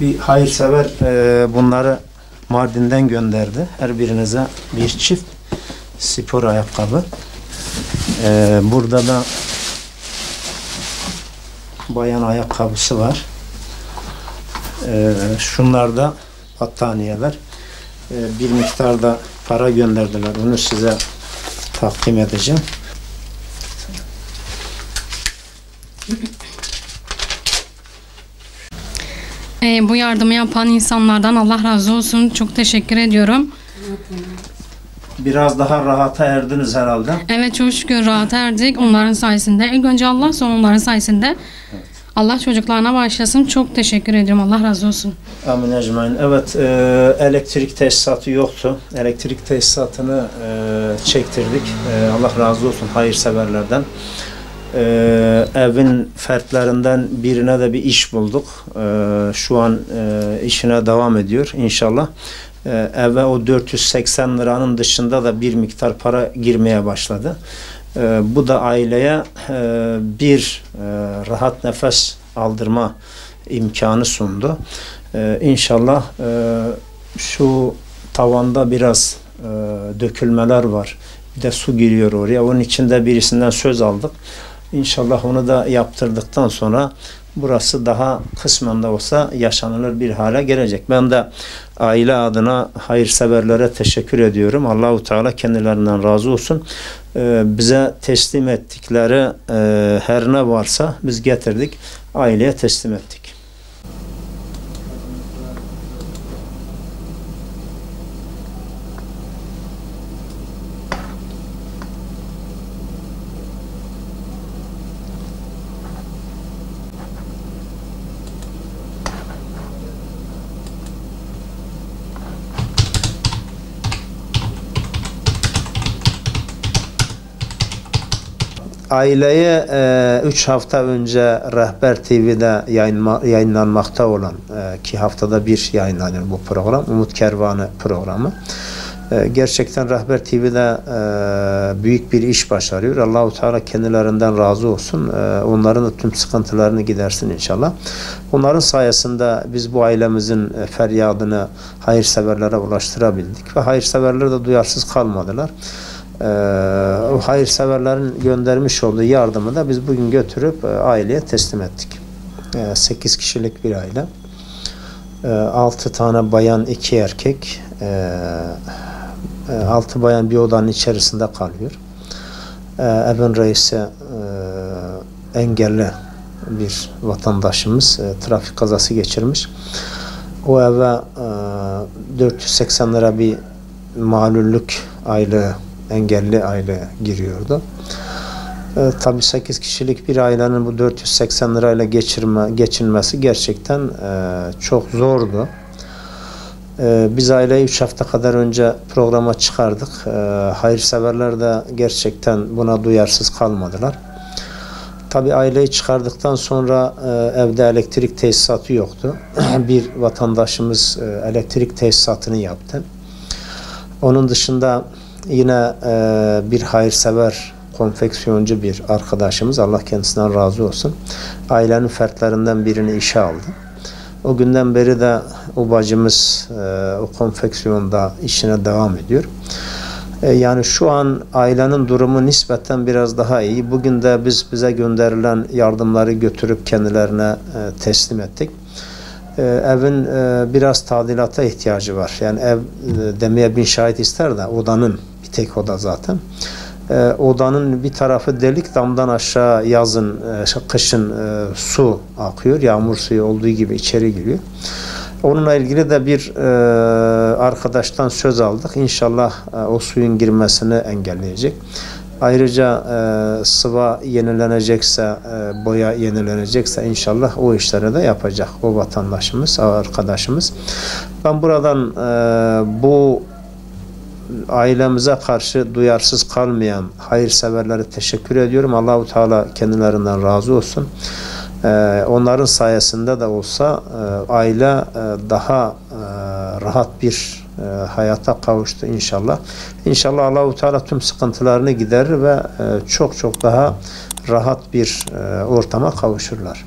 Bir hayırsever bunları Mardin'den gönderdi. Her birinize bir çift spor ayakkabı. Burada da bayan ayakkabısı var. Şunlar da battaniyeler. Bir miktarda para gönderdiler. Onu size takdim edeceğim. Bu yardımı yapan insanlardan Allah razı olsun. Çok teşekkür ediyorum. Biraz daha rahata erdiniz herhalde. Evet, çok şükür rahata erdik onların sayesinde. İlk önce Allah, sonra onların sayesinde. Evet. Allah çocuklarına bağışlasın. Çok teşekkür ediyorum. Allah razı olsun. Amin ecmaîn. Evet, elektrik tesisatı yoktu. Elektrik tesisatını çektirdik. Allah razı olsun hayırseverlerden. Evin fertlerinden birine de bir iş bulduk. Şu an işine devam ediyor inşallah. Eve o 480 liranın dışında da bir miktar para girmeye başladı. Bu da aileye bir rahat nefes aldırma imkanı sundu. İnşallah şu tavanda biraz dökülmeler var. Bir de su giriyor oraya. Onun için de birisinden söz aldık. İnşallah onu da yaptırdıktan sonra burası daha kısmen de olsa yaşanılır bir hale gelecek. Ben de aile adına hayırseverlere teşekkür ediyorum. Allahu Teala kendilerinden razı olsun. Bize teslim ettikleri her ne varsa biz getirdik, aileye teslim ettik. Aileye 3 hafta önce Rehber TV'de yayınlanmakta olan ki haftada bir yayınlanıyor bu program, Umut Kervanı programı. Gerçekten Rehber TV'de büyük bir iş başarıyor. Allahu Teala kendilerinden razı olsun. Onların da tüm sıkıntılarını gidersin inşallah. Onların sayesinde biz bu ailemizin feryadını hayırseverlere ulaştırabildik ve hayırseverler de duyarsız kalmadılar. O hayırseverlerin göndermiş olduğu yardımı da biz bugün götürüp aileye teslim ettik. 8 kişilik bir aile. 6 tane bayan, 2 erkek. 6 bayan bir odanın içerisinde kalıyor. Evin reisi engelli bir vatandaşımız trafik kazası geçirmiş. O eve 480 lira bir malullük aylığı, engelli aile giriyordu. Tabii 8 kişilik bir ailenin bu 480 lirayla geçinmesi gerçekten çok zordu. Biz aileyi 3 hafta kadar önce programa çıkardık. Hayırseverler de gerçekten buna duyarsız kalmadılar. Tabii aileyi çıkardıktan sonra evde elektrik tesisatı yoktu. Bir vatandaşımız elektrik tesisatını yaptı. Onun dışında yine bir hayırsever konfeksiyoncu bir arkadaşımız, Allah kendisinden razı olsun, ailenin fertlerinden birini işe aldı. O günden beri de o bacımız o konfeksiyonda işine devam ediyor. Yani şu an ailenin durumu nispeten biraz daha iyi. Bugün de biz bize gönderilen yardımları götürüp kendilerine teslim ettik. Evin biraz tadilata ihtiyacı var. Yani ev demeye bin şahit ister de odanın bir tek oda zaten. Odanın bir tarafı delik, damdan aşağı yazın, kışın su akıyor. Yağmur suyu olduğu gibi içeri giriyor. Onunla ilgili de bir arkadaştan söz aldık. İnşallah o suyun girmesini engelleyecek. Ayrıca sıva yenilenecekse, boya yenilenecekse inşallah o işleri de yapacak o vatandaşımız, o arkadaşımız. Ben buradan bu ailemize karşı duyarsız kalmayan hayırseverlere teşekkür ediyorum. Allahu Teala kendilerinden razı olsun. Onların sayesinde de olsa aile daha rahat bir hayata kavuştu inşallah. İnşallah Allah-u Teala tüm sıkıntılarını giderir ve çok çok daha rahat bir ortama kavuşurlar.